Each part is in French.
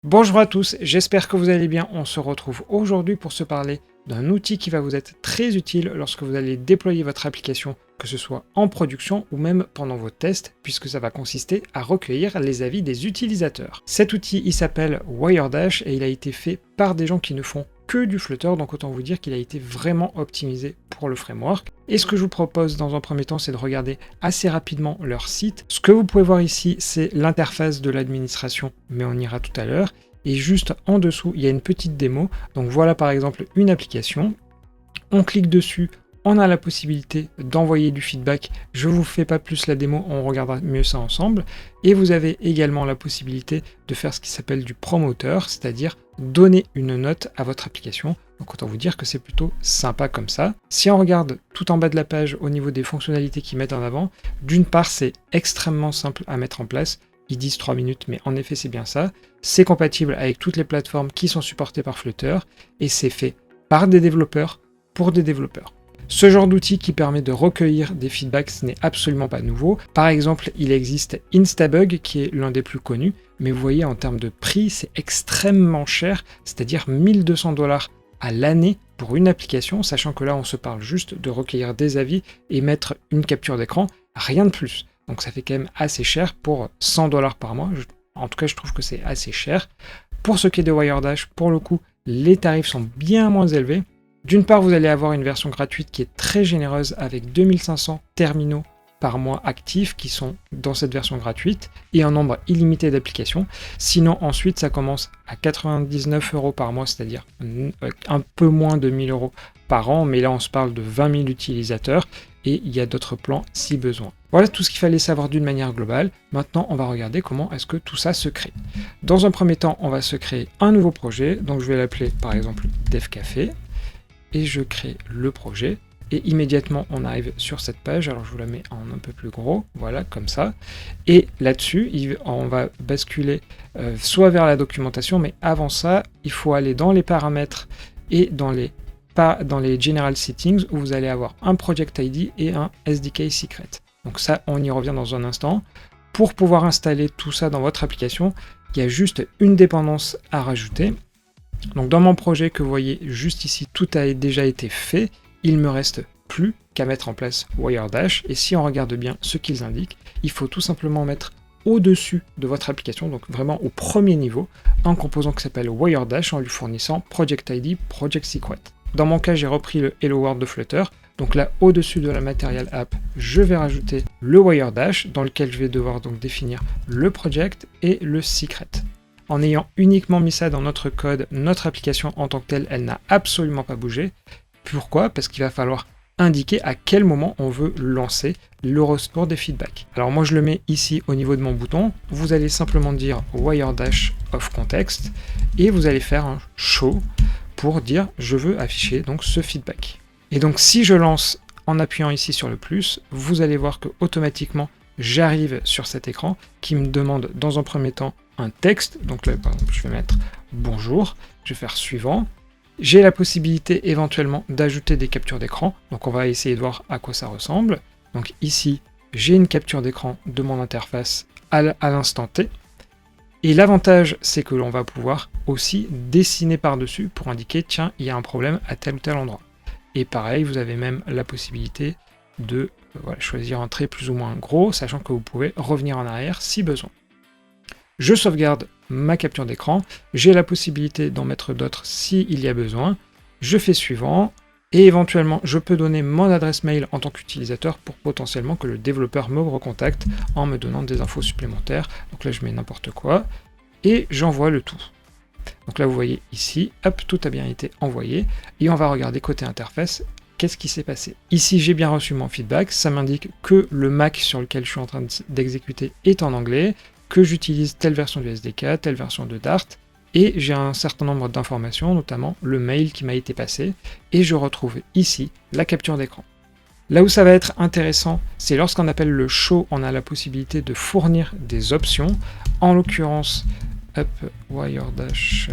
Bonjour à tous, j'espère que vous allez bien. On se retrouve aujourd'hui pour se parler d'un outil qui va vous être très utile lorsque vous allez déployer votre application, que ce soit en production ou même pendant vos tests, puisque ça va consister à recueillir les avis des utilisateurs. Cet outil, il s'appelle Wiredash et il a été fait par des gens qui ne font que du Flutter, donc autant vous dire qu'il a été vraiment optimisé pour le framework. Et ce que je vous propose dans un premier temps, c'est de regarder assez rapidement leur site. Ce que vous pouvez voir ici, c'est l'interface de l'administration, mais on ira tout à l'heure. Et juste en dessous, il y a une petite démo. Donc voilà par exemple une application. On clique dessus, on a la possibilité d'envoyer du feedback. Je ne vous fais pas plus la démo, on regardera mieux ça ensemble. Et vous avez également la possibilité de faire ce qui s'appelle du promoteur, c'est-à-dire donner une note à votre application. Donc autant vous dire que c'est plutôt sympa comme ça. Si on regarde tout en bas de la page au niveau des fonctionnalités qu'ils mettent en avant, d'une part c'est extrêmement simple à mettre en place. Ils disent 3 minutes, mais en effet c'est bien ça. C'est compatible avec toutes les plateformes qui sont supportées par Flutter et c'est fait par des développeurs pour des développeurs. Ce genre d'outil qui permet de recueillir des feedbacks, ce n'est absolument pas nouveau. Par exemple, il existe Instabug qui est l'un des plus connus, mais vous voyez en termes de prix, c'est extrêmement cher, c'est-à-dire 1200 $ à l'année pour une application, sachant que là on se parle juste de recueillir des avis et mettre une capture d'écran, rien de plus. Donc ça fait quand même assez cher pour 100 $ par mois. En tout cas, je trouve que c'est assez cher. Pour ce qui est de Wiredash, pour le coup, les tarifs sont bien moins élevés. D'une part, vous allez avoir une version gratuite qui est très généreuse avec 2500 terminaux par mois actifs qui sont dans cette version gratuite et un nombre illimité d'applications. Sinon, ensuite, ça commence à 99 € par mois, c'est-à-dire un peu moins de 1000 € par an, mais là, on se parle de 20 000 utilisateurs et il y a d'autres plans si besoin. Voilà tout ce qu'il fallait savoir d'une manière globale. Maintenant, on va regarder comment est-ce que tout ça se crée. Dans un premier temps, on va se créer un nouveau projet. Donc, je vais l'appeler par exemple DevCafé et je crée le projet. Et immédiatement, on arrive sur cette page. Alors, je vous la mets en un peu plus gros. Voilà, comme ça. Et là-dessus, on va basculer soit vers la documentation, mais avant ça, il faut aller dans les paramètres et dans les General Settings où vous allez avoir un Project ID et un SDK Secret. Donc ça, on y revient dans un instant. Pour pouvoir installer tout ça dans votre application, il y a juste une dépendance à rajouter. Donc dans mon projet que vous voyez juste ici, tout a déjà été fait. Il ne me reste plus qu'à mettre en place Wiredash. Et si on regarde bien ce qu'ils indiquent, il faut tout simplement mettre au-dessus de votre application, donc vraiment au premier niveau, un composant qui s'appelle Wiredash en lui fournissant Project ID, Project Secret. Dans mon cas, j'ai repris le Hello World de Flutter. Donc là, au-dessus de la Material App, je vais rajouter le Wiredash, dans lequel je vais devoir donc définir le project et le secret. En ayant uniquement mis ça dans notre code, notre application en tant que telle, elle n'a absolument pas bougé. Pourquoi ? Parce qu'il va falloir indiquer à quel moment on veut lancer le retour des feedbacks. Alors moi, je le mets ici au niveau de mon bouton. Vous allez simplement dire Wiredash of context et vous allez faire un show pour dire je veux afficher donc ce feedback. Et donc si je lance en appuyant ici sur le plus, vous allez voir que automatiquement j'arrive sur cet écran qui me demande dans un premier temps un texte. Donc là par exemple je vais mettre bonjour, je vais faire suivant. J'ai la possibilité éventuellement d'ajouter des captures d'écran. Donc on va essayer de voir à quoi ça ressemble. Donc ici j'ai une capture d'écran de mon interface à l'instant T. Et l'avantage, c'est que l'on va pouvoir aussi dessiner par-dessus pour indiquer, tiens, il y a un problème à tel ou tel endroit. Et pareil, vous avez même la possibilité de choisir un trait plus ou moins gros, sachant que vous pouvez revenir en arrière si besoin. Je sauvegarde ma capture d'écran, j'ai la possibilité d'en mettre d'autres s'il y a besoin. Je fais suivant, et éventuellement, je peux donner mon adresse mail en tant qu'utilisateur pour potentiellement que le développeur me recontacte en me donnant des infos supplémentaires. Donc là, je mets n'importe quoi, et j'envoie le tout. Donc là, vous voyez ici, hop, tout a bien été envoyé, et on va regarder côté interface, qu'est-ce qui s'est passé. Ici, j'ai bien reçu mon feedback, ça m'indique que le Mac sur lequel je suis en train d'exécuter est en anglais, que j'utilise telle version du SDK, telle version de Dart, et j'ai un certain nombre d'informations, notamment le mail qui m'a été passé, et je retrouve ici la capture d'écran. Là où ça va être intéressant, c'est lorsqu'on appelle le show, on a la possibilité de fournir des options, en l'occurrence, Wiredash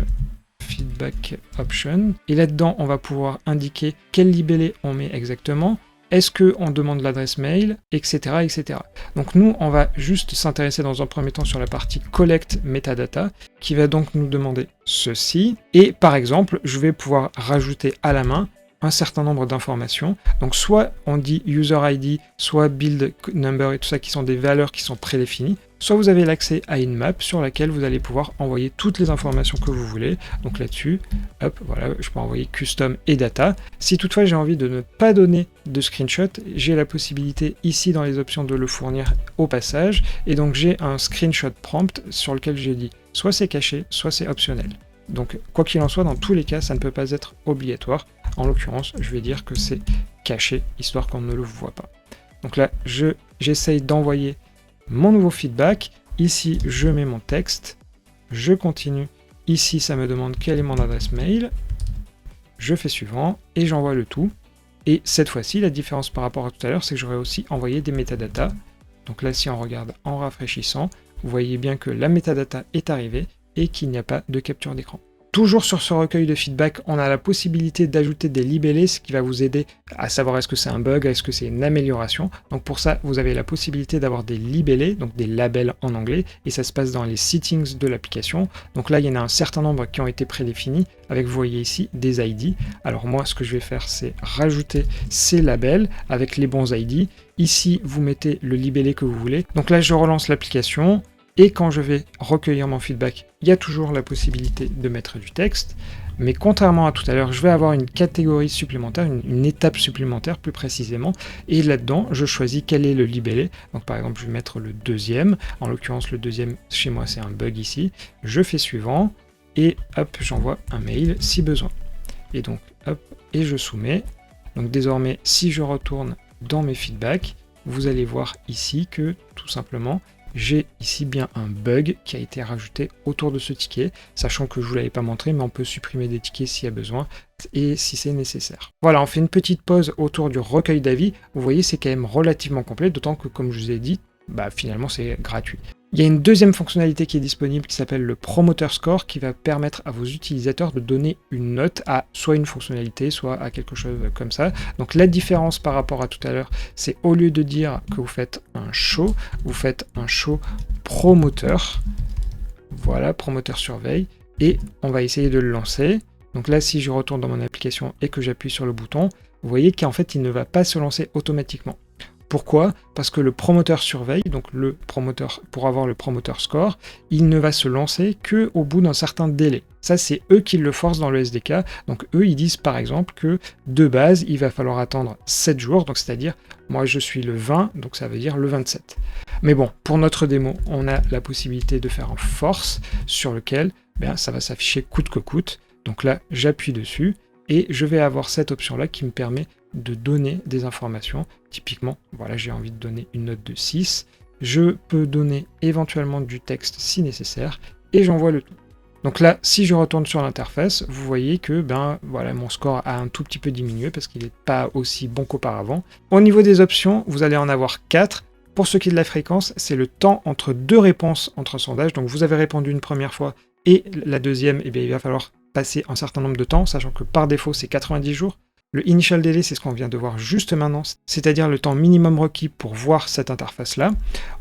feedback option, et là-dedans, on va pouvoir indiquer quel libellé on met exactement. est-ce qu'on demande l'adresse mail, etc., etc. Donc nous, on va juste s'intéresser dans un premier temps sur la partie Collect Metadata, qui va donc nous demander ceci. Et par exemple, je vais pouvoir rajouter à la main un certain nombre d'informations. Donc soit on dit user ID, soit build number et tout ça qui sont des valeurs qui sont prédéfinies, soit vous avez l'accès à une map sur laquelle vous allez pouvoir envoyer toutes les informations que vous voulez. Donc là-dessus, hop, voilà, je peux envoyer custom et data. Si toutefois j'ai envie de ne pas donner de screenshot, j'ai la possibilité ici dans les options de le fournir au passage. Et donc j'ai un screenshot prompt sur lequel j'ai dit soit c'est caché, soit c'est optionnel. Donc quoi qu'il en soit, dans tous les cas, ça ne peut pas être obligatoire. En l'occurrence, je vais dire que c'est caché, histoire qu'on ne le voit pas. Donc là, j'essaye d'envoyer mon nouveau feedback. Ici, je mets mon texte. Je continue. Ici, ça me demande quelle est mon adresse mail. Je fais suivant et j'envoie le tout. Et cette fois-ci, la différence par rapport à tout à l'heure, c'est que j'aurais aussi envoyé des métadatas. Donc là, si on regarde en rafraîchissant, vous voyez bien que la métadata est arrivée et qu'il n'y a pas de capture d'écran. Toujours sur ce recueil de feedback, on a la possibilité d'ajouter des libellés, ce qui va vous aider à savoir est-ce que c'est un bug, est-ce que c'est une amélioration. Donc pour ça, vous avez la possibilité d'avoir des libellés, donc des labels en anglais, et ça se passe dans les settings de l'application. Donc là, il y en a un certain nombre qui ont été prédéfinis, avec, vous voyez ici, des ID. Alors moi, ce que je vais faire, c'est rajouter ces labels avec les bons ID. Ici, vous mettez le libellé que vous voulez. Donc là, je relance l'application. Et quand je vais recueillir mon feedback, il y a toujours la possibilité de mettre du texte, mais contrairement à tout à l'heure, je vais avoir une catégorie supplémentaire, une étape supplémentaire plus précisément, et là-dedans, je choisis quel est le libellé. Donc par exemple, je vais mettre le deuxième, en l'occurrence le deuxième, chez moi c'est un bug ici, je fais suivant, et hop, j'envoie un mail si besoin. Et donc, hop, et je soumets. Donc désormais, si je retourne dans mes feedbacks, vous allez voir ici que, tout simplement, j'ai ici bien un bug qui a été rajouté autour de ce ticket, sachant que je ne vous l'avais pas montré, mais on peut supprimer des tickets s'il y a besoin et si c'est nécessaire. Voilà, on fait une petite pause autour du recueil d'avis. Vous voyez, c'est quand même relativement complet, d'autant que, comme je vous ai dit, finalement c'est gratuit. Il y a une deuxième fonctionnalité qui est disponible qui s'appelle le Promoter Score, qui va permettre à vos utilisateurs de donner une note à soit une fonctionnalité, soit à quelque chose comme ça. Donc la différence par rapport à tout à l'heure, c'est au lieu de dire que vous faites un show, vous faites un show promoteur. Voilà, promoteur surveille, et on va essayer de le lancer. Donc là, si je retourne dans mon application et que j'appuie sur le bouton, vous voyez qu'en fait, il ne va pas se lancer automatiquement. Pourquoi? Parce que le promoteur surveille, donc le promoteur, pour avoir le promoteur score, il ne va se lancer qu'au bout d'un certain délai. Ça, c'est eux qui le forcent dans le SDK. Donc eux, ils disent par exemple que de base, il va falloir attendre 7 jours, donc c'est-à-dire, moi je suis le 20, donc ça veut dire le 27. Mais bon, pour notre démo, on a la possibilité de faire un force sur lequel ça va s'afficher coûte que coûte. Donc là, j'appuie dessus et je vais avoir cette option-là qui me permet de donner des informations. Typiquement, voilà, j'ai envie de donner une note de 6. Je peux donner éventuellement du texte si nécessaire et j'envoie le tout. Donc là, si je retourne sur l'interface, vous voyez que voilà, mon score a un tout petit peu diminué parce qu'il n'est pas aussi bon qu'auparavant. Au niveau des options, vous allez en avoir 4. Pour ce qui est de la fréquence, c'est le temps entre deux réponses entre sondages. Donc vous avez répondu une première fois et la deuxième, il va falloir passer un certain nombre de temps, sachant que par défaut, c'est 90 jours. Le initial delay, c'est ce qu'on vient de voir juste maintenant, c'est-à-dire le temps minimum requis pour voir cette interface-là.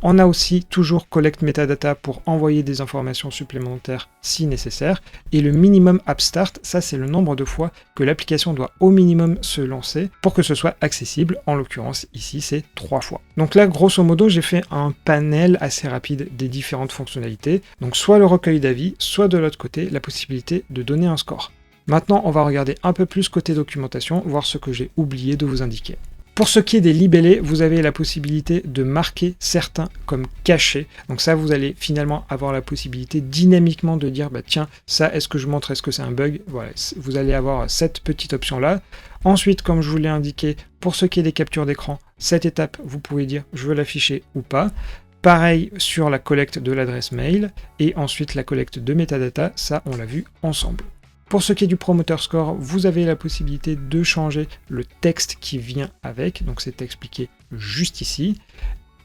On a aussi toujours collect metadata pour envoyer des informations supplémentaires si nécessaire. Et le minimum app start, ça c'est le nombre de fois que l'application doit au minimum se lancer pour que ce soit accessible. En l'occurrence, ici, c'est 3 fois. Donc là, grosso modo, j'ai fait un panel assez rapide des différentes fonctionnalités. Donc soit le recueil d'avis, soit de l'autre côté, la possibilité de donner un score. Maintenant, on va regarder un peu plus côté documentation, voir ce que j'ai oublié de vous indiquer. Pour ce qui est des libellés, vous avez la possibilité de marquer certains comme cachés. Donc ça, vous allez finalement avoir la possibilité dynamiquement de dire, tiens, ça, est-ce que je montre, est-ce que c'est un bug? Voilà, vous allez avoir cette petite option-là. Ensuite, comme je vous l'ai indiqué, pour ce qui est des captures d'écran, cette étape, vous pouvez dire, je veux l'afficher ou pas. Pareil sur la collecte de l'adresse mail, et ensuite la collecte de metadata, ça, on l'a vu ensemble. Pour ce qui est du promoter score, vous avez la possibilité de changer le texte qui vient avec, donc c'est expliqué juste ici.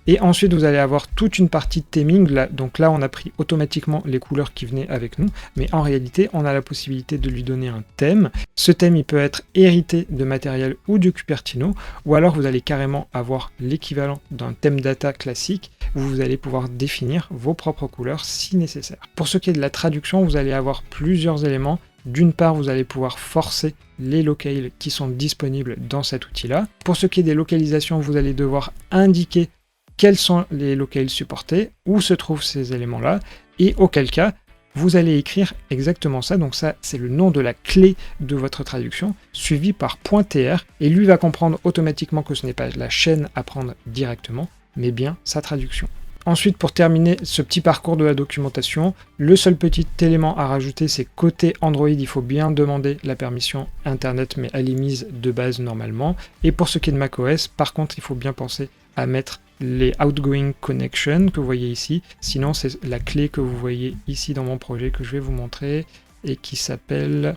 Et ensuite, vous allez avoir toute une partie de theming. Là, donc là, on a pris automatiquement les couleurs qui venaient avec nous. Mais en réalité, on a la possibilité de lui donner un thème. Ce thème, il peut être hérité de Material ou de Cupertino. Ou alors, vous allez carrément avoir l'équivalent d'un thème data classique où vous allez pouvoir définir vos propres couleurs si nécessaire. Pour ce qui est de la traduction, vous allez avoir plusieurs éléments. D'une part, vous allez pouvoir forcer les locales qui sont disponibles dans cet outil-là. Pour ce qui est des localisations, vous allez devoir indiquer quels sont les locales supportés, où se trouvent ces éléments-là, et auquel cas, vous allez écrire exactement ça. Donc ça, c'est le nom de la clé de votre traduction, suivi par .tr, et lui va comprendre automatiquement que ce n'est pas la chaîne à prendre directement, mais bien sa traduction. Ensuite, pour terminer ce petit parcours de la documentation, le seul petit élément à rajouter, c'est côté Android, il faut bien demander la permission Internet, mais elle est mise de base normalement. Et pour ce qui est de macOS, par contre, il faut bien penser à mettre les outgoing connections que vous voyez ici. Sinon, c'est la clé que vous voyez ici dans mon projet que je vais vous montrer et qui s'appelle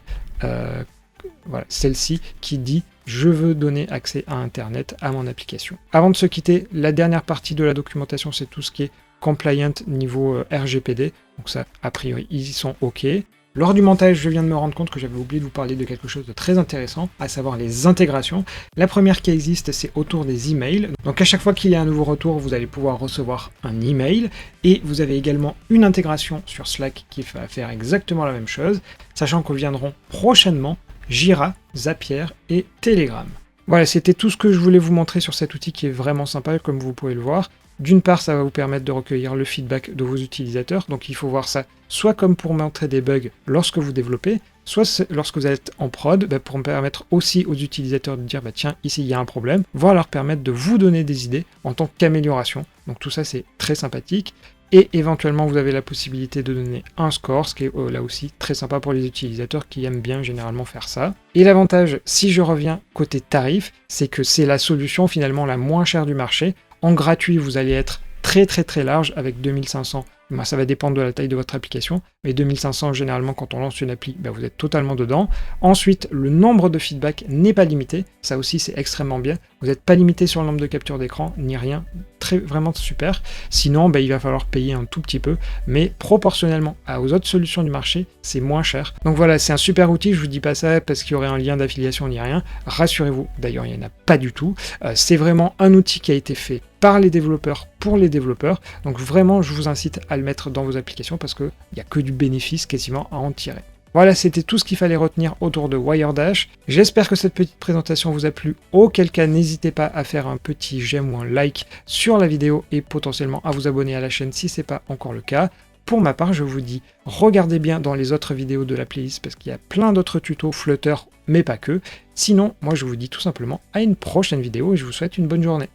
voilà, celle-ci qui dit « Je veux donner accès à Internet à mon application ». Avant de se quitter, la dernière partie de la documentation, c'est tout ce qui est compliant niveau RGPD. Donc ça, a priori, ils y sont OK. Lors du montage, je viens de me rendre compte que j'avais oublié de vous parler de quelque chose de très intéressant, à savoir les intégrations. La première qui existe, c'est autour des emails. Donc à chaque fois qu'il y a un nouveau retour, vous allez pouvoir recevoir un email. Et vous avez également une intégration sur Slack qui va faire exactement la même chose, sachant que viendront prochainement Jira, Zapier et Telegram. Voilà, c'était tout ce que je voulais vous montrer sur cet outil qui est vraiment sympa, comme vous pouvez le voir. D'une part, ça va vous permettre de recueillir le feedback de vos utilisateurs, donc il faut voir ça soit comme pour montrer des bugs lorsque vous développez, soit lorsque vous êtes en prod, pour permettre aussi aux utilisateurs de dire tiens, ici il y a un problème, voire leur permettre de vous donner des idées en tant qu'amélioration. Donc tout ça c'est très sympathique. Et éventuellement vous avez la possibilité de donner un score, ce qui est là aussi très sympa pour les utilisateurs qui aiment bien généralement faire ça. Et l'avantage, si je reviens côté tarif, c'est que c'est la solution finalement la moins chère du marché. En gratuit, vous allez être très large avec 2500. Ça va dépendre de la taille de votre application, mais 2500 généralement quand on lance une appli, vous êtes totalement dedans. Ensuite, le nombre de feedback n'est pas limité, ça aussi c'est extrêmement bien. Vous n'êtes pas limité sur le nombre de captures d'écran, ni rien, vraiment super. Sinon, il va falloir payer un tout petit peu, mais proportionnellement aux autres solutions du marché, c'est moins cher. Donc voilà, c'est un super outil, je vous dis pas ça parce qu'il y aurait un lien d'affiliation ni rien, rassurez-vous, d'ailleurs il n'y en a pas du tout. C'est vraiment un outil qui a été fait par les développeurs, pour les développeurs, donc vraiment je vous incite à le mettre dans vos applications parce qu'il n'y a que du bénéfice quasiment à en tirer. Voilà, c'était tout ce qu'il fallait retenir autour de Wiredash. J'espère que cette petite présentation vous a plu, auquel cas n'hésitez pas à faire un petit j'aime ou un like sur la vidéo et potentiellement à vous abonner à la chaîne si ce n'est pas encore le cas. Pour ma part, je vous dis, regardez bien dans les autres vidéos de la playlist parce qu'il y a plein d'autres tutos Flutter, mais pas que. Sinon, moi je vous dis tout simplement à une prochaine vidéo et je vous souhaite une bonne journée.